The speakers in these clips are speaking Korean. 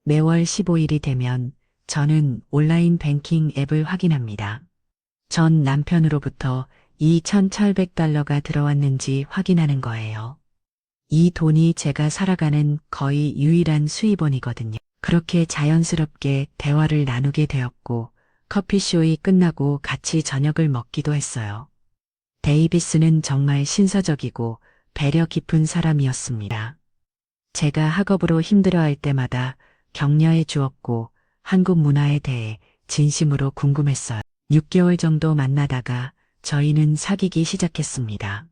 매월 15일이 되면 저는 온라인 뱅킹 앱을 확인합니다. 전 남편으로부터 2,100달러가 들어왔는지 확인하는 거예요. 이 돈이 제가 살아가는 거의 유일한 수입원이거든요. 그렇게 자연스럽게 대화를 나누게 되었고 커피쇼이 끝나고 같이 저녁을 먹기도 했어요. 데이비스는 정말 신사적이고 배려 깊은 사람이었습니다. 제가 학업으로 힘들어할 때마다 격려해 주었고 한국 문화에 대해 진심으로 궁금했어요. 6개월 정도 만나다가 저희는 사귀기 시작했습니다.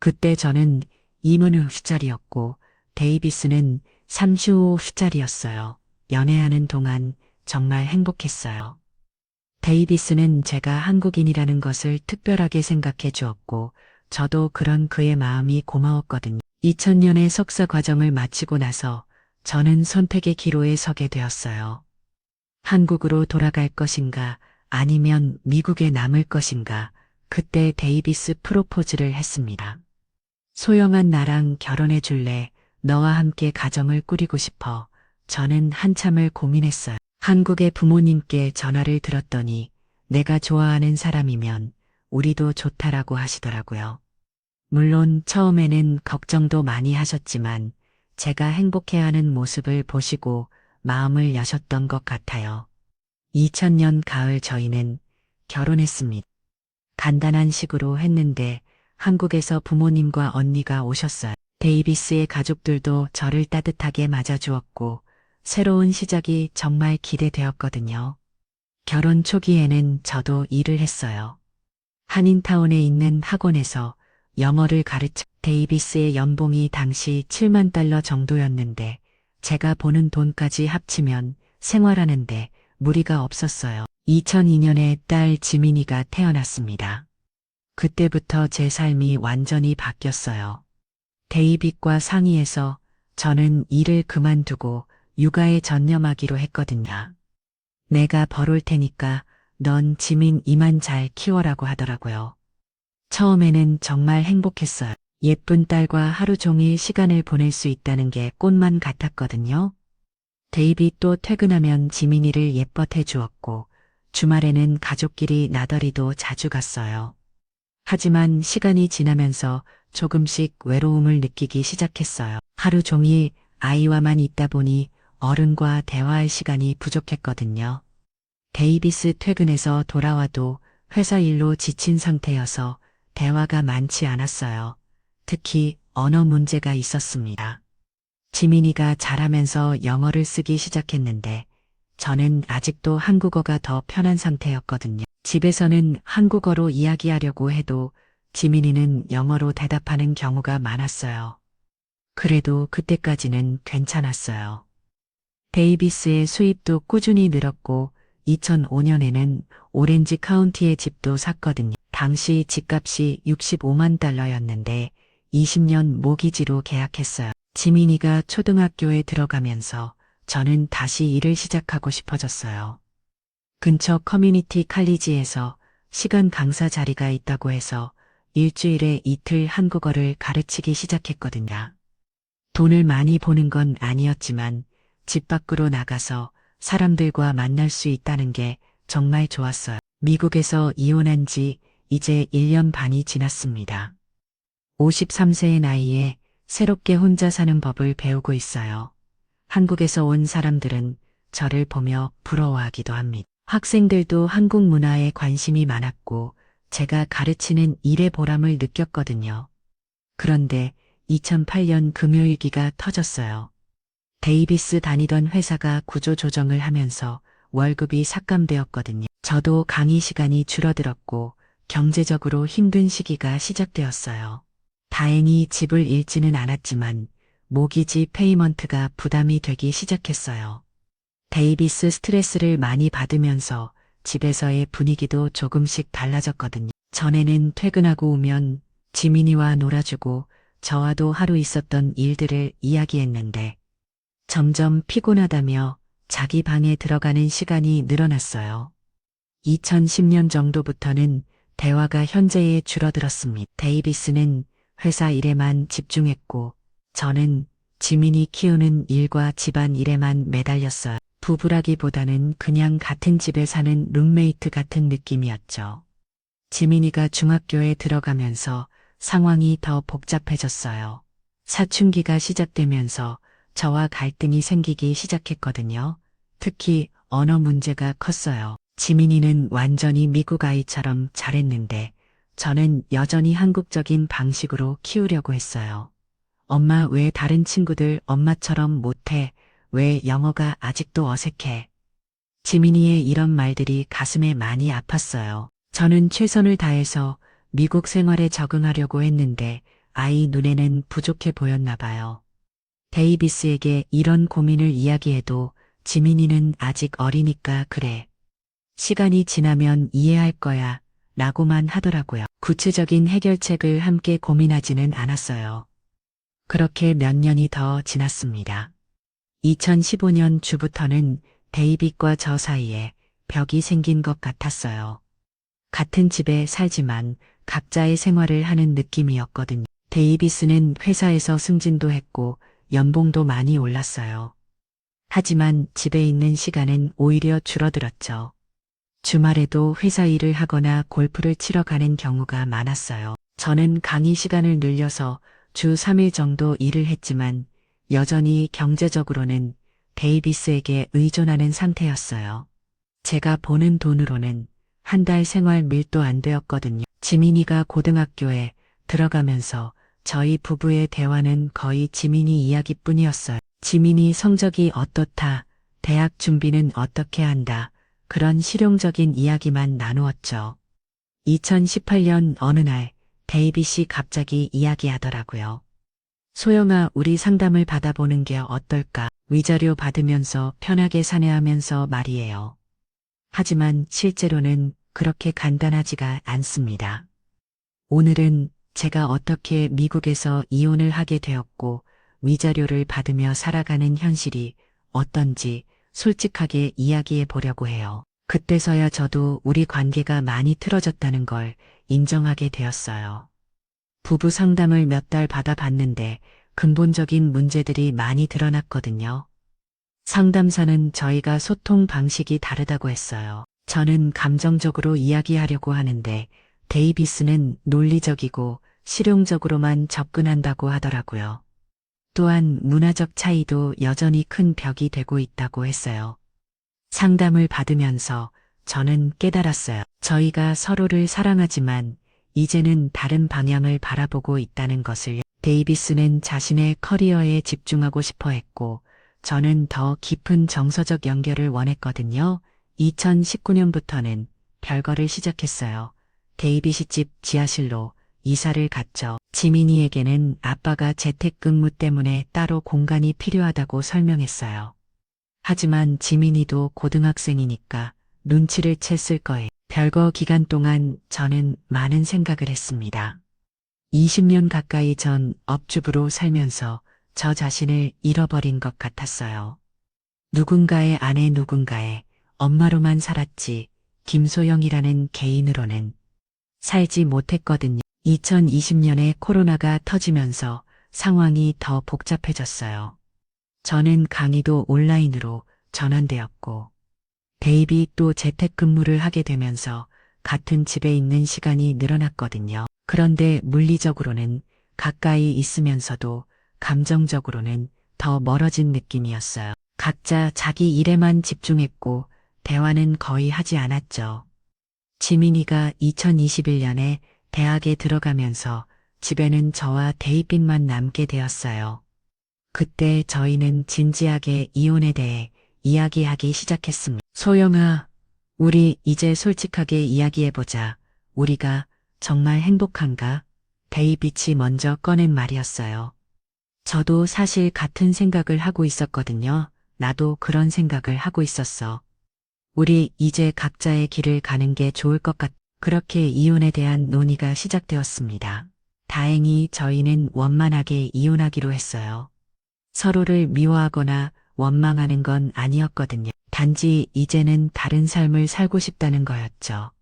그때 저는 20살이었고 데이비스는 35살이었어요. 연애하는 동안 정말 행복했어요. 데이비스는 제가 한국인이라는 것을 특별하게 생각해 주었고 저도 그런 그의 마음이 고마웠거든요. 2000년에 석사 과정을 마치고 나서 저는 선택의 기로에 서게 되었어요. 한국으로 돌아갈 것인가 아니면 미국에 남을 것인가. 그때 데이비스 프로포즈를 했습니다. 소영한 나랑 결혼해 줄래? 너와 함께 가정을 꾸리고 싶어. 저는 한참을 고민했어요. 한국의 부모님께 전화를 들었더니 내가 좋아하는 사람이면 우리도 좋다라고 하시더라고요. 물론 처음에는 걱정도 많이 하셨지만 제가 행복해하는 모습을 보시고 마음을 여셨던 것 같아요. 2000년 가을 저희는 결혼했습니다. 간단한 식으로 했는데 한국에서 부모님과 언니가 오셨어요. 데이비스의 가족들도 저를 따뜻하게 맞아주었고 새로운 시작이 정말 기대되었거든요. 결혼 초기에는 저도 일을 했어요. 한인타운에 있는 학원에서 영어를 가르쳐 데이비스의 연봉이 당시 7만 달러 정도였는데 제가 버는 돈까지 합치면 생활하는데 무리가 없었어요. 2002년에 딸 지민이가 태어났습니다. 그때부터 제 삶이 완전히 바뀌었어요. 데이빗과 상의해서 저는 일을 그만두고 육아에 전념하기로 했거든요. 내가 벌을 테니까 넌 지민 이만 잘 키워라고 하더라고요. 처음에는 정말 행복했어요. 예쁜 딸과 하루 종일 시간을 보낼 수 있다는 게 꽃만 같았거든요. 데이빗도 퇴근하면 지민이를 예뻐해 주었고 주말에는 가족끼리 나들이도 자주 갔어요. 하지만 시간이 지나면서 조금씩 외로움을 느끼기 시작했어요. 하루 종일 아이와만 있다 보니 어른과 대화할 시간이 부족했거든요. 데이비스 퇴근해서 돌아와도 회사 일로 지친 상태여서 대화가 많지 않았어요. 특히 언어 문제가 있었습니다. 지민이가 자라면서 영어를 쓰기 시작했는데 저는 아직도 한국어가 더 편한 상태였거든요. 집에서는 한국어로 이야기하려고 해도 지민이는 영어로 대답하는 경우가 많았어요. 그래도 그때까지는 괜찮았어요. 데이비스의 수입도 꾸준히 늘었고 2005년에는 오렌지 카운티의 집도 샀거든요. 당시 집값이 65만 달러였는데 20년 모기지로 계약했어요. 지민이가 초등학교에 들어가면서 저는 다시 일을 시작하고 싶어졌어요. 근처 커뮤니티 칼리지에서 시간 강사 자리가 있다고 해서 일주일에 이틀 한국어를 가르치기 시작했거든요. 돈을 많이 버는 건 아니었지만 집 밖으로 나가서 사람들과 만날 수 있다는 게 정말 좋았어요. 미국에서 이혼한 지 이제 1년 반이 지났습니다. 53세의 나이에 새롭게 혼자 사는 법을 배우고 있어요. 한국에서 온 사람들은 저를 보며 부러워하기도 합니다. 학생들도 한국 문화에 관심이 많았고 제가 가르치는 일의 보람을 느꼈거든요. 그런데 2008년 금요일기가 터졌어요. 데이비스 다니던 회사가 구조조정을 하면서 월급이 삭감되었거든요. 저도 강의 시간이 줄어들었고 경제적으로 힘든 시기가 시작되었어요. 다행히 집을 잃지는 않았지만 모기지 페이먼트가 부담이 되기 시작했어요. 데이비스 스트레스를 많이 받으면서 집에서의 분위기도 조금씩 달라졌거든요. 전에는 퇴근하고 오면 지민이와 놀아주고 저와도 하루 있었던 일들을 이야기했는데 점점 피곤하다며 자기 방에 들어가는 시간이 늘어났어요. 2010년 정도부터는 대화가 현저히 줄어들었습니다. 데이비스는 회사 일에만 집중했고 저는 지민이 키우는 일과 집안 일에만 매달렸어요. 부부라기보다는 그냥 같은 집에 사는 룸메이트 같은 느낌이었죠. 지민이가 중학교에 들어가면서 상황이 더 복잡해졌어요. 사춘기가 시작되면서 저와 갈등이 생기기 시작했거든요. 특히 언어 문제가 컸어요. 지민이는 완전히 미국 아이처럼 잘했는데 저는 여전히 한국적인 방식으로 키우려고 했어요. 엄마, 왜 다른 친구들 엄마처럼 못해? 왜 영어가 아직도 어색해? 지민이의 이런 말들이 가슴에 많이 아팠어요. 저는 최선을 다해서 미국 생활에 적응하려고 했는데 아이 눈에는 부족해 보였나 봐요. 데이비스에게 이런 고민을 이야기해도 지민이는 아직 어리니까 그래. 시간이 지나면 이해할 거야. 라고만 하더라고요. 구체적인 해결책을 함께 고민하지는 않았어요. 그렇게 몇 년이 더 지났습니다. 2015년 주부터는 데이빗과 저 사이에 벽이 생긴 것 같았어요. 같은 집에 살지만 각자의 생활을 하는 느낌이었거든요. 데이비스는 회사에서 승진도 했고 연봉도 많이 올랐어요. 하지만 집에 있는 시간은 오히려 줄어들었죠. 주말에도 회사 일을 하거나 골프를 치러 가는 경우가 많았어요. 저는 강의 시간을 늘려서 주 3일 정도 일을 했지만 여전히 경제적으로는 데이비스에게 의존하는 상태였어요. 제가 버는 돈으로는 한 달 생활 밀도 안 되었거든요. 지민이가 고등학교에 들어가면서 저희 부부의 대화는 거의 지민이 이야기뿐이었어요. 지민이 성적이 어떻다, 대학 준비는 어떻게 한다, 그런 실용적인 이야기만 나누었죠. 2018년 어느 날 데이빗이 갑자기 이야기하더라고요. 소영아, 우리 상담을 받아보는 게 어떨까? 위자료 받으면서 편하게 사내하면서 말이에요. 하지만 실제로는 그렇게 간단하지가 않습니다. 오늘은 제가 어떻게 미국에서 이혼을 하게 되었고 위자료를 받으며 살아가는 현실이 어떤지 솔직하게 이야기해 보려고 해요. 그때서야 저도 우리 관계가 많이 틀어졌다는 걸 인정하게 되었어요. 부부 상담을 몇 달 받아봤는데 근본적인 문제들이 많이 드러났거든요. 상담사는 저희가 소통 방식이 다르다고 했어요. 저는 감정적으로 이야기하려고 하는데 데이비스는 논리적이고 실용적으로만 접근한다고 하더라고요. 또한 문화적 차이도 여전히 큰 벽이 되고 있다고 했어요. 상담을 받으면서 저는 깨달았어요. 저희가 서로를 사랑하지만 이제는 다른 방향을 바라보고 있다는 것을. 데이비스는 자신의 커리어에 집중하고 싶어 했고 저는 더 깊은 정서적 연결을 원했거든요. 2019년부터는 별거를 시작했어요. 데이빗이 집 지하실로 이사를 갔죠. 지민이에게는 아빠가 재택근무 때문에 따로 공간이 필요하다고 설명했어요. 하지만 지민이도 고등학생이니까 눈치를 챘을 거예요. 별거 기간 동안 저는 많은 생각을 했습니다. 20년 가까이 전 업주부로 살면서 저 자신을 잃어버린 것 같았어요. 누군가의 아내, 누군가의 엄마로만 살았지 김소영이라는 개인으로는 살지 못했거든요. 2020년에 코로나가 터지면서 상황이 더 복잡해졌어요. 저는 강의도 온라인으로 전환되었고 데이빗도 재택근무를 하게 되면서 같은 집에 있는 시간이 늘어났거든요. 그런데 물리적으로는 가까이 있으면서도 감정적으로는 더 멀어진 느낌이었어요. 각자 자기 일에만 집중했고 대화는 거의 하지 않았죠. 지민이가 2021년에 대학에 들어가면서 집에는 저와 데이빗만 남게 되었어요. 그때 저희는 진지하게 이혼에 대해 이야기하기 시작했습니다. 소영아, 우리 이제 솔직하게 이야기해보자. 우리가 정말 행복한가? 데이빗이 먼저 꺼낸 말이었어요. 저도 사실 같은 생각을 하고 있었거든요. 나도 그런 생각을 하고 있었어. 우리 이제 각자의 길을 가는 게 좋을 것 같. 그렇게 이혼에 대한 논의가 시작되었습니다. 다행히 저희는 원만하게 이혼하기로 했어요. 서로를 미워하거나 원망하는 건 아니었거든요. 단지 이제는 다른 삶을 살고 싶다는 거였죠.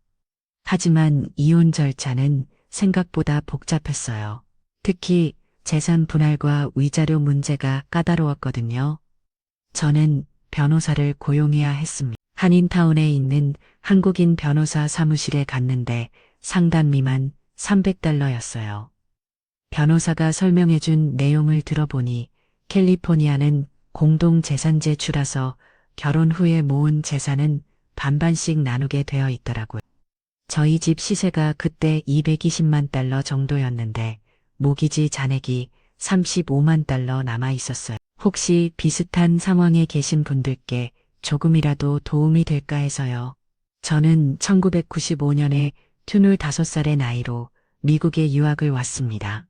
하지만 이혼 절차는 생각보다 복잡했어요. 특히 재산 분할과 위자료 문제가 까다로웠거든요. 저는 변호사를 고용해야 했습니다. 한인타운에 있는 한국인 변호사 사무실에 갔는데 상담 미만 $300였어요. 변호사가 설명해준 내용을 들어보니 캘리포니아는 공동재산제주라서 결혼 후에 모은 재산은 반반씩 나누게 되어 있더라고요. 저희 집 시세가 그때 $220만 정도였는데 모기지 잔액이 $35만 남아 있었어요. 혹시 비슷한 상황에 계신 분들께 조금이라도 도움이 될까 해서요. 저는 1995년에 25살의 나이로 미국에 유학을 왔습니다.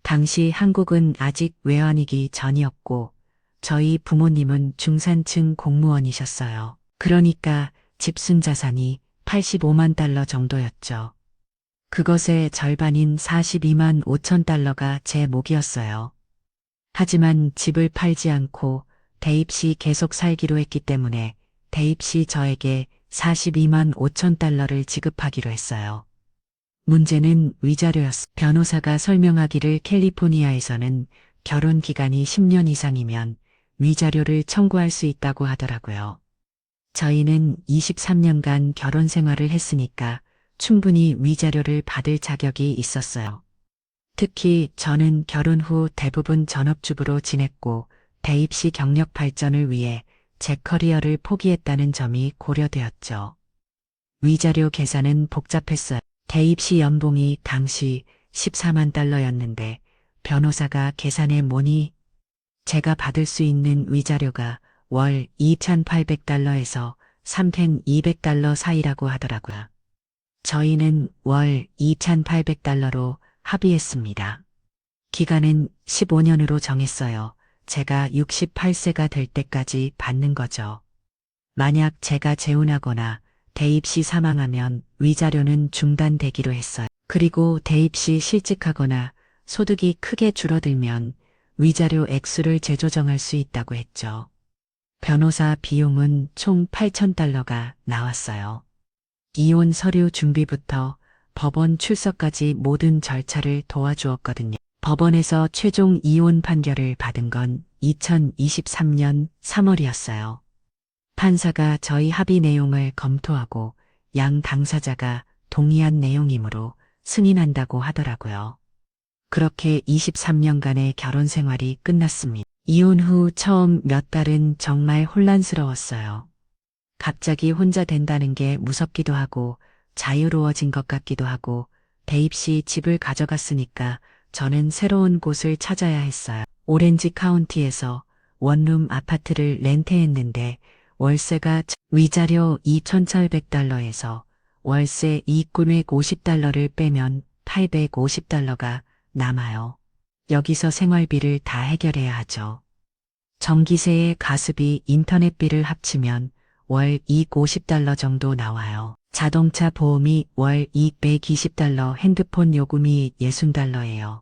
당시 한국은 아직 외환위기 전이었고 저희 부모님은 중산층 공무원이셨어요. 그러니까 집순 자산이 $85만 정도였죠. 그것의 절반인 $42만 5천 제 몫이었어요. 하지만 집을 팔지 않고 대입 시 계속 살기로 했기 때문에 대입 시 저에게 $42만 5천 지급하기로 했어요. 문제는 위자료였어. 변호사가 설명하기를 캘리포니아에서는 결혼 기간이 10년 이상이면 위자료를 청구할 수 있다고 하더라고요. 저희는 23년간 결혼 생활을 했으니까 충분히 위자료를 받을 자격이 있었어요. 특히 저는 결혼 후 대부분 전업주부로 지냈고 대입 시 경력 발전을 위해 제 커리어를 포기했다는 점이 고려되었죠. 위자료 계산은 복잡했어요. 대입 시 연봉이 당시 $14만 변호사가 계산해 보니 제가 받을 수 있는 위자료가 월 $2,800에서 $3,200 사이라고 하더라고요. 저희는 월 $2,800로 합의했습니다. 기간은 15년으로 정했어요. 제가 68세가 될 때까지 받는 거죠. 만약 제가 재혼하거나 대입 시 사망하면 위자료는 중단되기로 했어요. 그리고 대입 시 실직하거나 소득이 크게 줄어들면 위자료 액수를 재조정할 수 있다고 했죠. 변호사 비용은 총 $8,000가 나왔어요. 이혼 서류 준비부터 법원 출석까지 모든 절차를 도와주었거든요. 법원에서 최종 이혼 판결을 받은 건 2023년 3월이었어요. 판사가 저희 합의 내용을 검토하고 양 당사자가 동의한 내용이므로 승인한다고 하더라고요. 그렇게 23년간의 결혼 생활이 끝났습니다. 이혼 후 처음 몇 달은 정말 혼란스러웠어요. 갑자기 혼자 된다는 게 무섭기도 하고 자유로워진 것 같기도 하고 대입 시 집을 가져갔으니까 저는 새로운 곳을 찾아야 했어요. 오렌지 카운티에서 원룸 아파트를 렌트했는데 월세가 위자료 $2,800에서 월세 $2,950를 빼면 $850가 남아요. 여기서 생활비를 다 해결해야 하죠. 전기세에 가스비, 인터넷비를 합치면 월 $250 정도 나와요. 자동차 보험이 월 $220, 핸드폰 요금이 $60예요.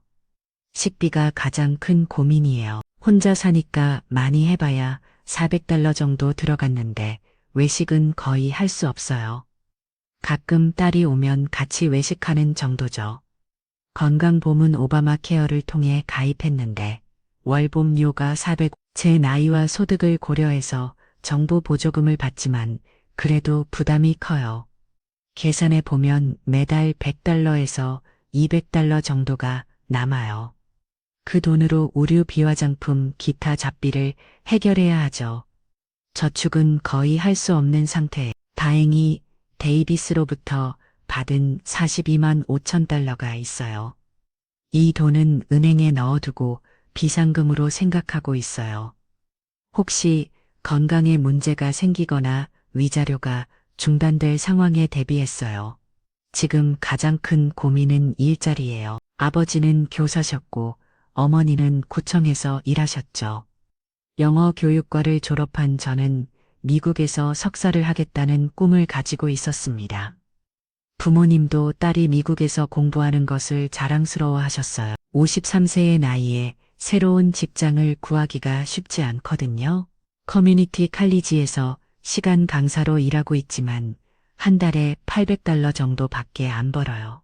식비가 가장 큰 고민이에요. 혼자 사니까 많이 해봐야 $400 정도 들어갔는데 외식은 거의 할 수 없어요. 가끔 딸이 오면 같이 외식하는 정도죠. 건강보험은 오바마 케어를 통해 가입했는데 월보험료가 $400, 제 나이와 소득을 고려해서 정부 보조금을 받지만 그래도 부담이 커요. 계산해 보면 매달 $100에서 $200 정도가 남아요. 그 돈으로 의류 비화장품, 기타 잡비를 해결해야 하죠. 저축은 거의 할 수 없는 상태에 다행히 데이비스로부터 받은 $42만 5천 있어요. 이 돈은 은행에 넣어두고 비상금으로 생각하고 있어요. 혹시 건강에 문제가 생기거나 위자료가 중단될 상황에 대비했어요. 지금 가장 큰 고민은 일자리예요. 아버지는 교사셨고 어머니는 구청에서 일하셨죠. 영어 교육과를 졸업한 저는 미국에서 석사를 하겠다는 꿈을 가지고 있었습니다. 부모님도 딸이 미국에서 공부하는 것을 자랑스러워 하셨어요. 53세의 나이에 새로운 직장을 구하기가 쉽지 않거든요. 커뮤니티 칼리지에서 시간 강사로 일하고 있지만 한 달에 $800 정도밖에 안 벌어요.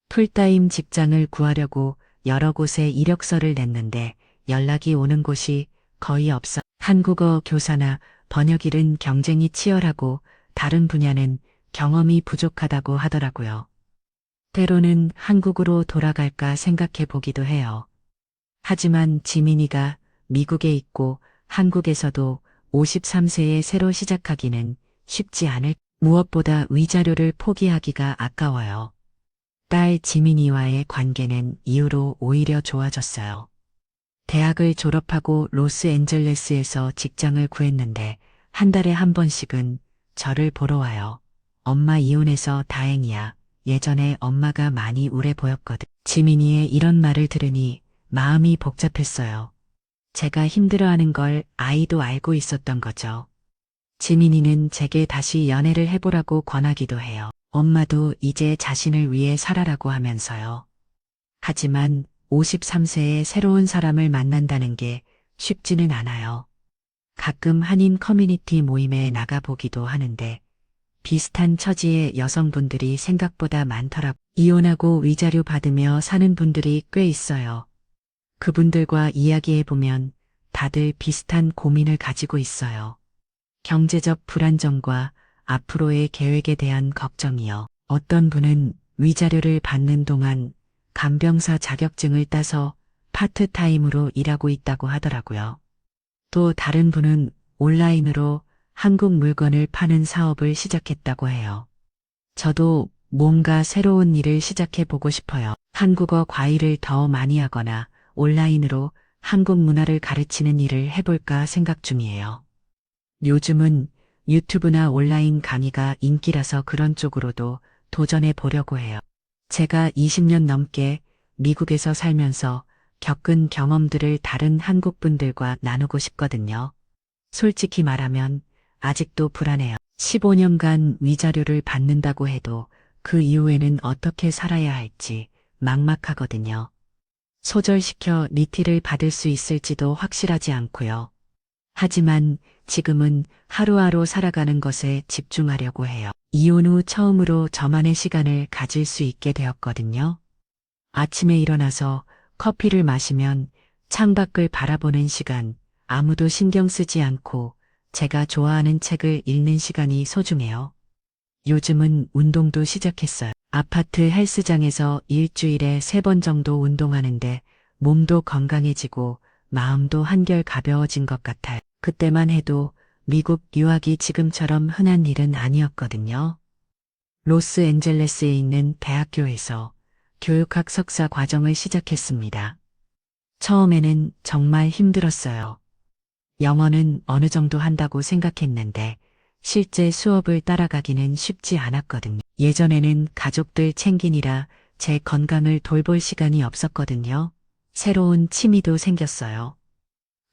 풀타임 직장을 구하려고 여러 곳에 이력서를 냈는데 연락이 오는 곳이 거의 없어. 한국어 교사나 번역일은 경쟁이 치열하고 다른 분야는 경험이 부족하다고 하더라고요. 때로는 한국으로 돌아갈까 생각해 보기도 해요. 하지만 지민이가 미국에 있고 한국에서도 53세에 새로 시작하기는 쉽지 않을, 무엇보다 위자료를 포기하기가 아까워요. 딸 지민이와의 관계는 이후로 오히려 좋아졌어요. 대학을 졸업하고 로스앤젤레스에서 직장을 구했는데 한 달에 한 번씩은 저를 보러 와요. 엄마 이혼해서 다행이야. 예전에 엄마가 많이 우울해 보였거든. 지민이의 이런 말을 들으니 마음이 복잡했어요. 제가 힘들어하는 걸 아이도 알고 있었던 거죠. 지민이는 제게 다시 연애를 해보라고 권하기도 해요. 엄마도 이제 자신을 위해 살아라고 하면서요. 하지만 53세에 새로운 사람을 만난다는 게 쉽지는 않아요. 가끔 한인 커뮤니티 모임에 나가보기도 하는데 비슷한 처지의 여성분들이 생각보다 많더라고요. 이혼하고 위자료 받으며 사는 분들이 꽤 있어요. 그분들과 이야기해보면 다들 비슷한 고민을 가지고 있어요. 경제적 불안정과 앞으로의 계획에 대한 걱정이요. 어떤 분은 위자료를 받는 동안 간병사 자격증을 따서 파트타임으로 일하고 있다고 하더라고요. 또 다른 분은 온라인으로 한국 물건을 파는 사업을 시작했다고 해요. 저도 뭔가 새로운 일을 시작해 보고 싶어요. 한국어 과외를 더 많이 하거나 온라인으로 한국 문화를 가르치는 일을 해볼까 생각 중이에요. 요즘은 유튜브나 온라인 강의가 인기라서 그런 쪽으로도 도전해 보려고 해요. 제가 20년 넘게 미국에서 살면서 겪은 경험들을 다른 한국 분들과 나누고 싶거든요. 솔직히 말하면 아직도 불안해요. 15년간 위자료를 받는다고 해도 그 이후에는 어떻게 살아야 할지 막막하거든요. 소절시켜 리티를 받을 수 있을지도 확실하지 않고요. 하지만 지금은 하루하루 살아가는 것에 집중하려고 해요. 이혼 후 처음으로 저만의 시간을 가질 수 있게 되었거든요. 아침에 일어나서 커피를 마시면 창밖을 바라보는 시간, 아무도 신경 쓰지 않고 제가 좋아하는 책을 읽는 시간이 소중해요. 요즘은 운동도 시작했어요. 아파트 헬스장에서 일주일에 3번 정도 운동하는데 몸도 건강해지고 마음도 한결 가벼워진 것 같아요. 그때만 해도 미국 유학이 지금처럼 흔한 일은 아니었거든요. 로스앤젤레스에 있는 대학교에서 교육학 석사 과정을 시작했습니다. 처음에는 정말 힘들었어요. 영어는 어느 정도 한다고 생각했는데 실제 수업을 따라가기는 쉽지 않았거든요. 예전에는 가족들 챙기느라 제 건강을 돌볼 시간이 없었거든요. 새로운 취미도 생겼어요.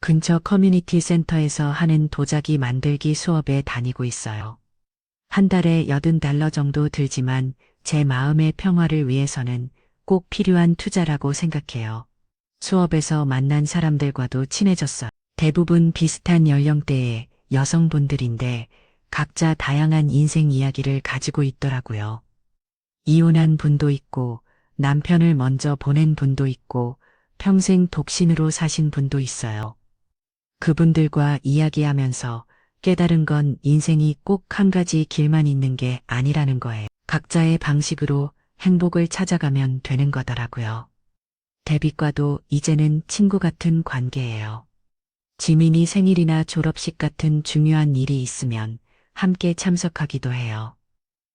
근처 커뮤니티 센터에서 하는 도자기 만들기 수업에 다니고 있어요. 한 달에 $80 정도 들지만 제 마음의 평화를 위해서는 꼭 필요한 투자라고 생각해요. 수업에서 만난 사람들과도 친해졌어요. 대부분 비슷한 연령대의 여성분들인데 각자 다양한 인생 이야기를 가지고 있더라고요. 이혼한 분도 있고 남편을 먼저 보낸 분도 있고 평생 독신으로 사신 분도 있어요. 그분들과 이야기하면서 깨달은 건 인생이 꼭 한 가지 길만 있는 게 아니라는 거예요. 각자의 방식으로 행복을 찾아가면 되는 거더라고요. 데뷔과도 이제는 친구 같은 관계예요. 지민이 생일이나 졸업식 같은 중요한 일이 있으면 함께 참석하기도 해요.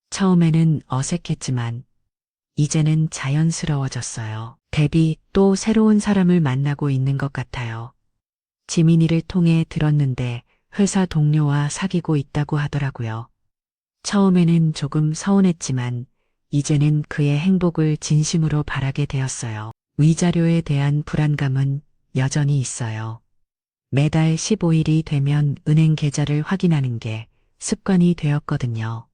처음에는 어색했지만 이제는 자연스러워졌어요. 데뷔 또 새로운 사람을 만나고 있는 것 같아요. 지민이를 통해 들었는데 회사 동료와 사귀고 있다고 하더라고요. 처음에는 조금 서운했지만 이제는 그의 행복을 진심으로 바라게 되었어요. 위자료에 대한 불안감은 여전히 있어요. 매달 15일이 되면 은행 계좌를 확인하는 게 습관이 되었거든요.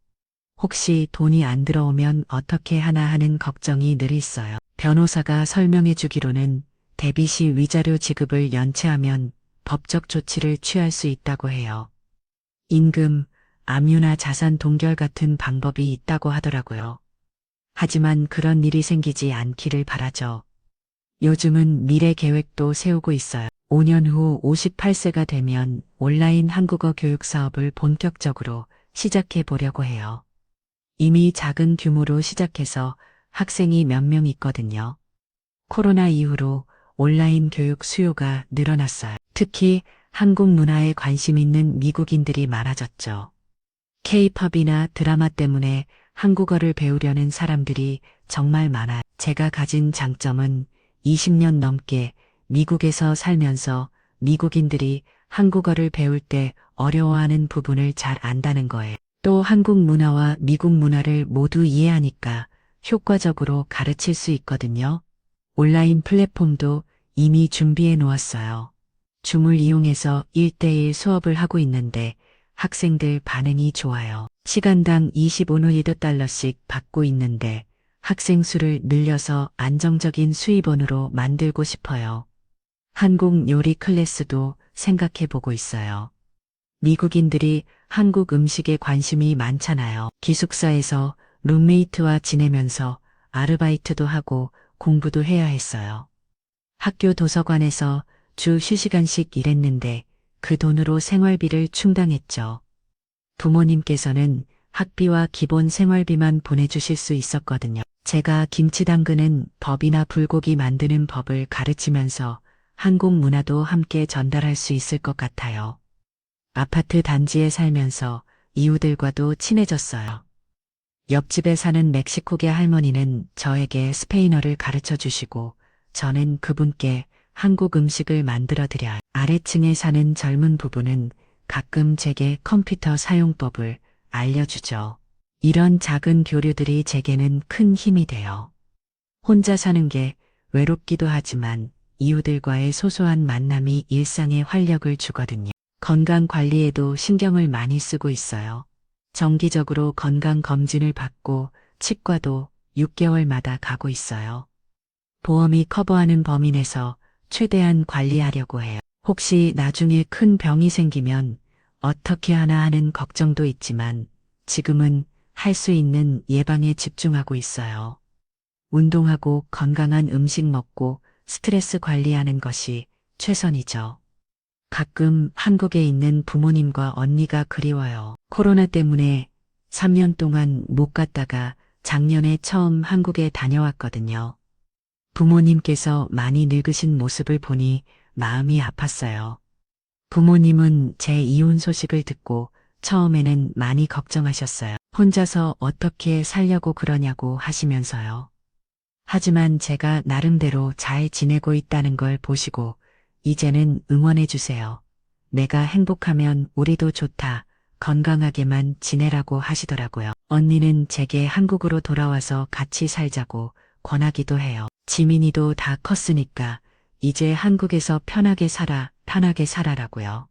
혹시 돈이 안 들어오면 어떻게 하나 하는 걱정이 늘 있어요. 변호사가 설명해 주기로는 데뷔 시 위자료 지급을 연체하면 법적 조치를 취할 수 있다고 해요. 임금, 압류나 자산 동결 같은 방법이 있다고 하더라고요. 하지만 그런 일이 생기지 않기를 바라죠. 요즘은 미래 계획도 세우고 있어요. 5년 후 58세가 되면 온라인 한국어 교육 사업을 본격적으로 시작해 보려고 해요. 이미 작은 규모로 시작해서 학생이 몇 명 있거든요. 코로나 이후로 온라인 교육 수요가 늘어났어요. 특히 한국 문화에 관심 있는 미국인들이 많아졌죠. K-팝이나 드라마 때문에 한국어를 배우려는 사람들이 정말 많아요. 제가 가진 장점은 20년 넘게 미국에서 살면서 미국인들이 한국어를 배울 때 어려워하는 부분을 잘 안다는 거예요. 또 한국 문화와 미국 문화를 모두 이해하니까 효과적으로 가르칠 수 있거든요. 온라인 플랫폼도 이미 준비해 놓았어요. 줌을 이용해서 1대1 수업을 하고 있는데 학생들 반응이 좋아요. 시간당 25US$씩 받고 있는데 학생 수를 늘려서 안정적인 수입원으로 만들고 싶어요. 한국 요리 클래스도 생각해 보고 있어요. 미국인들이 한국 음식에 관심이 많잖아요. 기숙사에서 룸메이트와 지내면서 아르바이트도 하고 공부도 해야 했어요. 학교 도서관에서 주 쉬시간씩 일했는데 그 돈으로 생활비를 충당했죠. 부모님께서는 학비와 기본 생활비만 보내주실 수 있었거든요. 제가 김치 담그는 법이나 불고기 만드는 법을 가르치면서 한국 문화도 함께 전달할 수 있을 것 같아요. 아파트 단지에 살면서 이웃들과도 친해졌어요. 옆집에 사는 멕시코계 할머니는 저에게 스페인어를 가르쳐 주시고 저는 그분께 한국 음식을 만들어 드려요. 아래층에 사는 젊은 부부는 가끔 제게 컴퓨터 사용법을 알려주죠. 이런 작은 교류들이 제게는 큰 힘이 돼요. 혼자 사는 게 외롭기도 하지만 이웃들과의 소소한 만남이 일상에 활력을 주거든요. 건강 관리에도 신경을 많이 쓰고 있어요. 정기적으로 건강 검진을 받고 치과도 6개월마다 가고 있어요. 보험이 커버하는 범위 내에서 최대한 관리하려고 해요. 혹시 나중에 큰 병이 생기면 어떻게 하나 하는 걱정도 있지만 지금은 할 수 있는 예방에 집중하고 있어요. 운동하고 건강한 음식 먹고 스트레스 관리하는 것이 최선이죠. 가끔 한국에 있는 부모님과 언니가 그리워요. 코로나 때문에 3년 동안 못 갔다가 작년에 처음 한국에 다녀왔거든요. 부모님께서 많이 늙으신 모습을 보니 마음이 아팠어요. 부모님은 제 이혼 소식을 듣고 처음에는 많이 걱정하셨어요. 혼자서 어떻게 살려고 그러냐고 하시면서요. 하지만 제가 나름대로 잘 지내고 있다는 걸 보시고 이제는 응원해 주세요. 내가 행복하면 우리도 좋다. 건강하게만 지내라고 하시더라고요. 언니는 제게 한국으로 돌아와서 같이 살자고 권하기도 해요. 지민이도 다 컸으니까 이제 한국에서 편하게 살아, 편하게 살아라고요.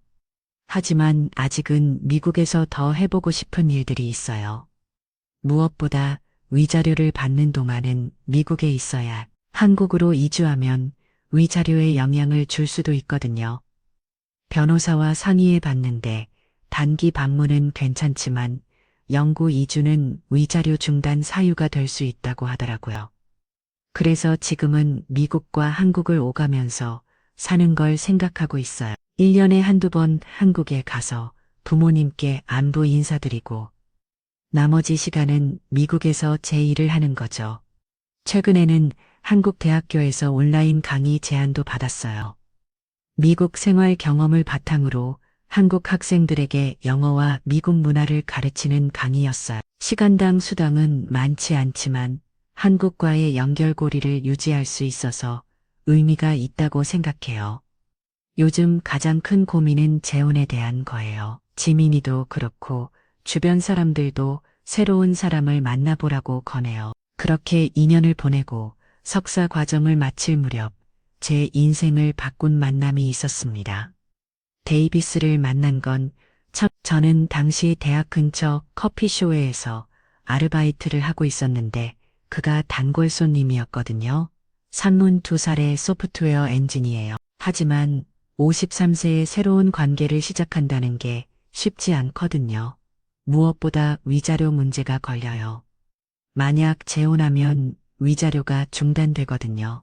하지만 아직은 미국에서 더 해보고 싶은 일들이 있어요. 무엇보다 위자료를 받는 동안은 미국에 있어야 한국으로 이주하면 위자료에 영향을 줄 수도 있거든요. 변호사와 상의해 봤는데 단기 방문은 괜찮지만 영구 이주는 위자료 중단 사유가 될 수 있다고 하더라고요. 그래서 지금은 미국과 한국을 오가면서 사는 걸 생각하고 있어요. 1년에 한두 번 한국에 가서 부모님께 안부 인사드리고 나머지 시간은 미국에서 제 일을 하는 거죠. 최근에는 한국 대학교에서 온라인 강의 제안도 받았어요. 미국 생활 경험을 바탕으로 한국 학생들에게 영어와 미국 문화를 가르치는 강의였어요. 시간당 수당은 많지 않지만 한국과의 연결고리를 유지할 수 있어서 의미가 있다고 생각해요. 요즘 가장 큰 고민은 재혼에 대한 거예요. 지민이도 그렇고 주변 사람들도 새로운 사람을 만나보라고 권해요. 그렇게 2년을 보내고 석사 과정을 마칠 무렵 제 인생을 바꾼 만남이 있었습니다. 데이비스를 만난 건 저는 당시 대학 근처 커피쇼에서 아르바이트를 하고 있었는데 그가 단골 손님이었거든요. 산문 2살의 소프트웨어 엔지니어예요. 하지만 53세에 새로운 관계를 시작한다는 게 쉽지 않거든요. 무엇보다 위자료 문제가 걸려요. 만약 재혼하면 위자료가 중단되거든요.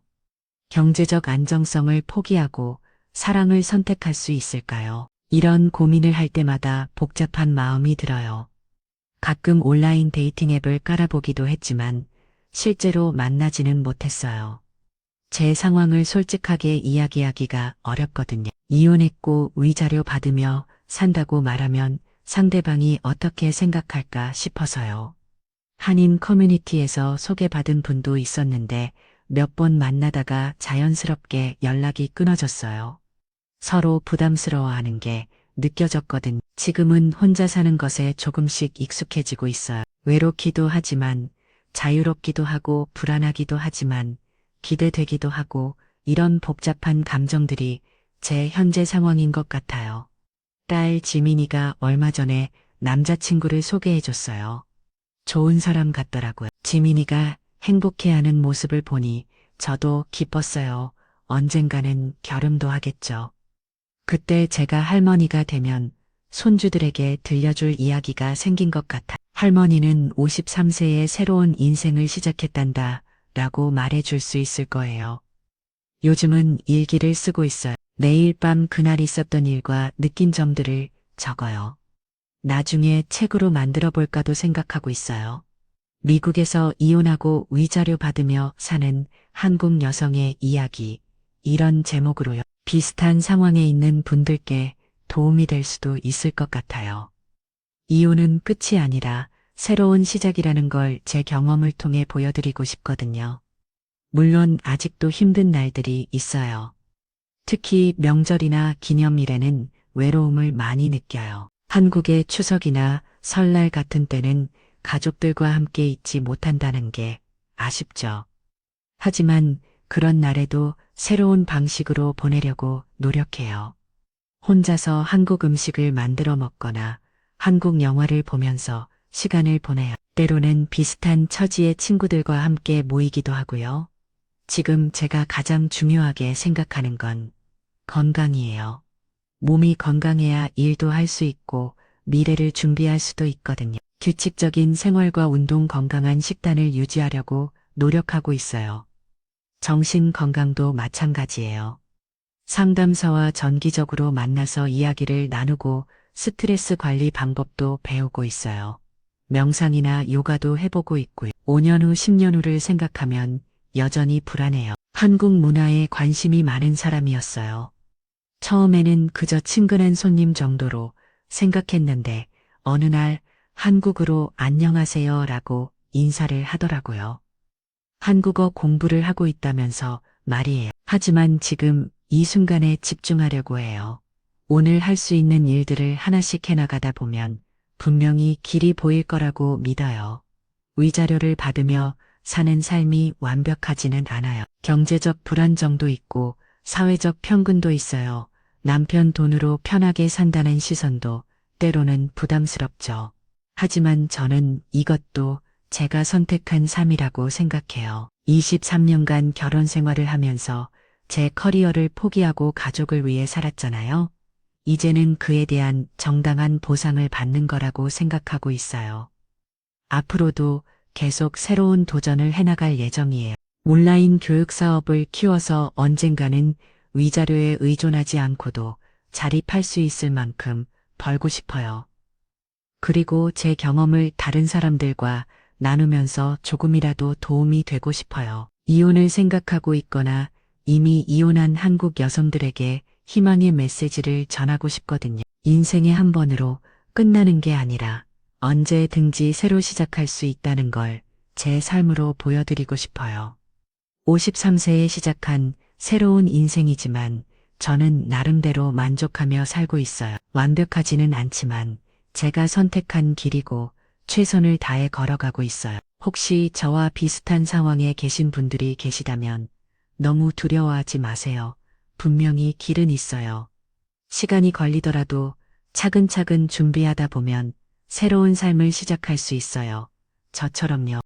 경제적 안정성을 포기하고 사랑을 선택할 수 있을까요? 이런 고민을 할 때마다 복잡한 마음이 들어요. 가끔 온라인 데이팅 앱을 깔아보기도 했지만 실제로 만나지는 못했어요. 제 상황을 솔직하게 이야기하기가 어렵거든요. 이혼했고 위자료 받으며 산다고 말하면 상대방이 어떻게 생각할까 싶어서요. 한인 커뮤니티에서 소개받은 분도 있었는데 몇 번 만나다가 자연스럽게 연락이 끊어졌어요. 서로 부담스러워하는 게 느껴졌거든. 지금은 혼자 사는 것에 조금씩 익숙해지고 있어요. 외롭기도 하지만 자유롭기도 하고 불안하기도 하지만 기대되기도 하고 이런 복잡한 감정들이 제 현재 상황인 것 같아요. 딸 지민이가 얼마 전에 남자친구를 소개해줬어요. 좋은 사람 같더라고요. 지민이가 행복해하는 모습을 보니 저도 기뻤어요. 언젠가는 결혼도 하겠죠. 그때 제가 할머니가 되면 손주들에게 들려줄 이야기가 생긴 것 같아. 할머니는 53세에 새로운 인생을 시작했단다 라고 말해줄 수 있을 거예요. 요즘은 일기를 쓰고 있어요. 매일 밤 그날 있었던 일과 느낀 점들을 적어요. 나중에 책으로 만들어 볼까도 생각하고 있어요. 미국에서 이혼하고 위자료 받으며 사는 한국 여성의 이야기. 이런 제목으로요. 비슷한 상황에 있는 분들께 도움이 될 수도 있을 것 같아요. 이혼은 끝이 아니라 새로운 시작이라는 걸 제 경험을 통해 보여드리고 싶거든요. 물론 아직도 힘든 날들이 있어요. 특히 명절이나 기념일에는 외로움을 많이 느껴요. 한국의 추석이나 설날 같은 때는 가족들과 함께 있지 못한다는 게 아쉽죠. 하지만 그런 날에도 새로운 방식으로 보내려고 노력해요. 혼자서 한국 음식을 만들어 먹거나 한국 영화를 보면서 시간을 보내요. 때로는 비슷한 처지의 친구들과 함께 모이기도 하고요. 지금 제가 가장 중요하게 생각하는 건 건강이에요. 몸이 건강해야 일도 할 수 있고 미래를 준비할 수도 있거든요. 규칙적인 생활과 운동, 건강한 식단을 유지하려고 노력하고 있어요. 정신 건강도 마찬가지예요. 상담사와 정기적으로 만나서 이야기를 나누고 스트레스 관리 방법도 배우고 있어요. 명상이나 요가도 해보고 있고요. 5년 후, 10년 후를 생각하면 여전히 불안해요. 한국 문화에 관심이 많은 사람이었어요. 처음에는 그저 친근한 손님 정도로 생각했는데 어느 날 한국어로 안녕하세요 라고 인사를 하더라고요. 한국어 공부를 하고 있다면서 말이에요. 하지만 지금 이 순간에 집중하려고 해요. 오늘 할 수 있는 일들을 하나씩 해나가다 보면 분명히 길이 보일 거라고 믿어요. 위자료를 받으며 사는 삶이 완벽하지는 않아요. 경제적 불안정도 있고 사회적 편견도 있어요. 남편 돈으로 편하게 산다는 시선도 때로는 부담스럽죠. 하지만 저는 이것도 제가 선택한 삶이라고 생각해요. 23년간 결혼 생활을 하면서 제 커리어를 포기하고 가족을 위해 살았잖아요. 이제는 그에 대한 정당한 보상을 받는 거라고 생각하고 있어요. 앞으로도 계속 새로운 도전을 해나갈 예정이에요. 온라인 교육 사업을 키워서 언젠가는 위자료에 의존하지 않고도 자립할 수 있을 만큼 벌고 싶어요. 그리고 제 경험을 다른 사람들과 나누면서 조금이라도 도움이 되고 싶어요. 이혼을 생각하고 있거나 이미 이혼한 한국 여성들에게 희망의 메시지를 전하고 싶거든요. 인생의 한 번으로 끝나는 게 아니라 언제든지 새로 시작할 수 있다는 걸 제 삶으로 보여드리고 싶어요. 53세에 시작한 새로운 인생이지만 저는 나름대로 만족하며 살고 있어요. 완벽하지는 않지만 제가 선택한 길이고 최선을 다해 걸어가고 있어요. 혹시 저와 비슷한 상황에 계신 분들이 계시다면 너무 두려워하지 마세요. 분명히 길은 있어요. 시간이 걸리더라도 차근차근 준비하다 보면 새로운 삶을 시작할 수 있어요. 저처럼요.